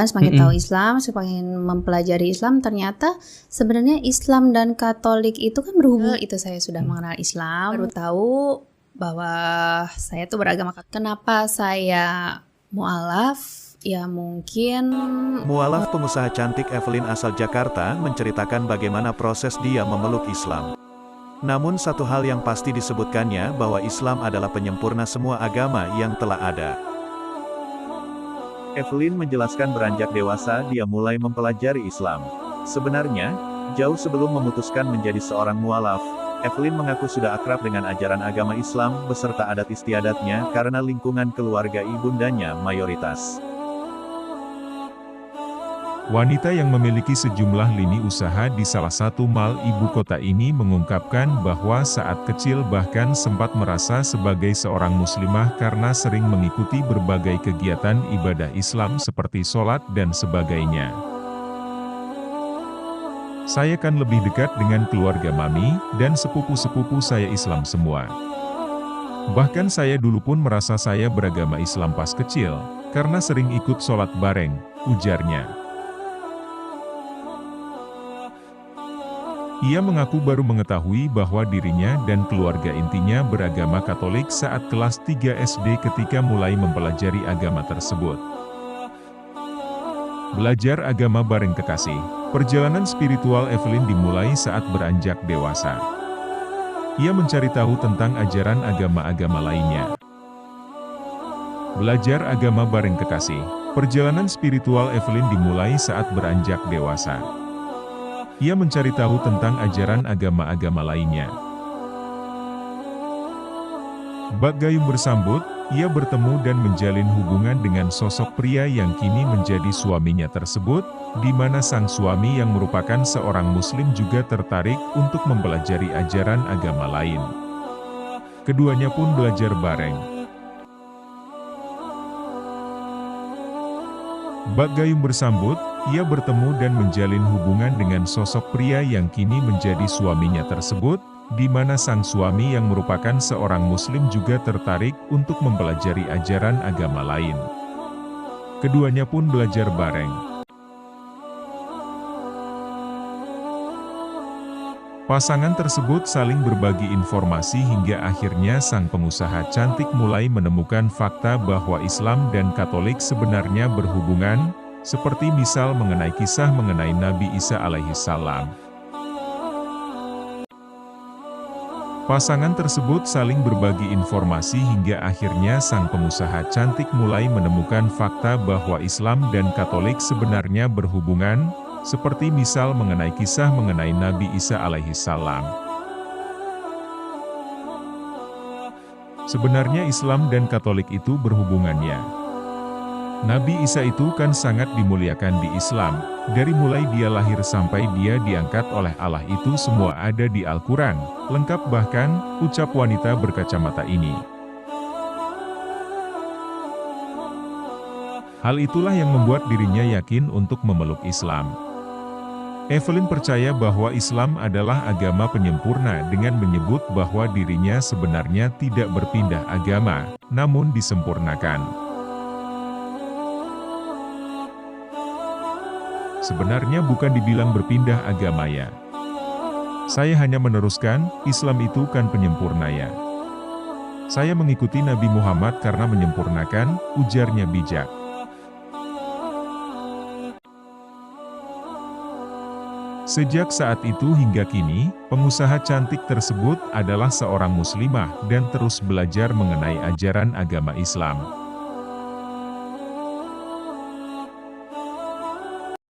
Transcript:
kan, semakin tahu Islam, semakin mempelajari Islam, ternyata sebenarnya Islam dan Katolik itu kan berhubungan. Itu saya sudah mengenal Islam, baru tahu bahwa saya tuh beragama Katolik. Kenapa saya mualaf? Ya mungkin Mualaf pengusaha cantik Evelyn asal Jakarta menceritakan bagaimana proses dia memeluk Islam. Namun satu hal yang pasti disebutkannya bahwa Islam adalah penyempurna semua agama yang telah ada. Evelyn menjelaskan beranjak dewasa dia mulai mempelajari Islam. Sebenarnya, jauh sebelum memutuskan menjadi seorang mualaf, Evelyn mengaku sudah akrab dengan ajaran agama Islam beserta adat istiadatnya karena lingkungan keluarga ibundanya mayoritas. Wanita yang memiliki sejumlah lini usaha di salah satu mal ibu kota ini mengungkapkan bahwa saat kecil bahkan sempat merasa sebagai seorang muslimah karena sering mengikuti berbagai kegiatan ibadah Islam seperti sholat dan sebagainya. Saya kan lebih dekat dengan keluarga mami, dan sepupu-sepupu saya Islam semua. Bahkan saya dulu pun merasa saya beragama Islam pas kecil, karena sering ikut sholat bareng, ujarnya. Ia mengaku baru mengetahui bahwa dirinya dan keluarga intinya beragama Katolik saat kelas 3 SD ketika mulai mempelajari agama tersebut. Belajar agama bareng kekasih. Perjalanan spiritual Evelyn dimulai saat beranjak dewasa. Ia mencari tahu tentang ajaran agama-agama lainnya. Belajar agama bareng kekasih. Perjalanan spiritual Evelyn dimulai saat beranjak dewasa. Ia mencari tahu tentang ajaran agama-agama lainnya. Bak gayung bersambut, ia bertemu dan menjalin hubungan dengan sosok pria yang kini menjadi suaminya tersebut, di mana sang suami yang merupakan seorang muslim juga tertarik untuk mempelajari ajaran agama lain. Keduanya pun belajar bareng. Bak gayung bersambut, ia bertemu dan menjalin hubungan dengan sosok pria yang kini menjadi suaminya tersebut, di mana sang suami yang merupakan seorang muslim juga tertarik untuk mempelajari ajaran agama lain. Keduanya pun belajar bareng. Pasangan tersebut saling berbagi informasi hingga akhirnya sang pengusaha cantik mulai menemukan fakta bahwa Islam dan Katolik sebenarnya berhubungan, seperti misal mengenai kisah mengenai Nabi Isa alaihissalam. Pasangan tersebut saling berbagi informasi hingga akhirnya sang pengusaha cantik mulai menemukan fakta bahwa Islam dan Katolik sebenarnya berhubungan, seperti misal mengenai kisah mengenai Nabi Isa alaihissalam. Sebenarnya Islam dan Katolik itu berhubungannya. Nabi Isa itu kan sangat dimuliakan di Islam, dari mulai dia lahir sampai dia diangkat oleh Allah itu semua ada di Al-Quran, lengkap bahkan, ucap wanita berkacamata ini. Hal itulah yang membuat dirinya yakin untuk memeluk Islam. Evelyn percaya bahwa Islam adalah agama penyempurna dengan menyebut bahwa dirinya sebenarnya tidak berpindah agama, namun disempurnakan. Sebenarnya bukan dibilang berpindah agama ya. Saya hanya meneruskan, Islam itu kan penyempurna ya. Saya mengikuti Nabi Muhammad karena menyempurnakan, ujarnya bijak. Sejak saat itu hingga kini, pengusaha cantik tersebut adalah seorang muslimah dan terus belajar mengenai ajaran agama Islam.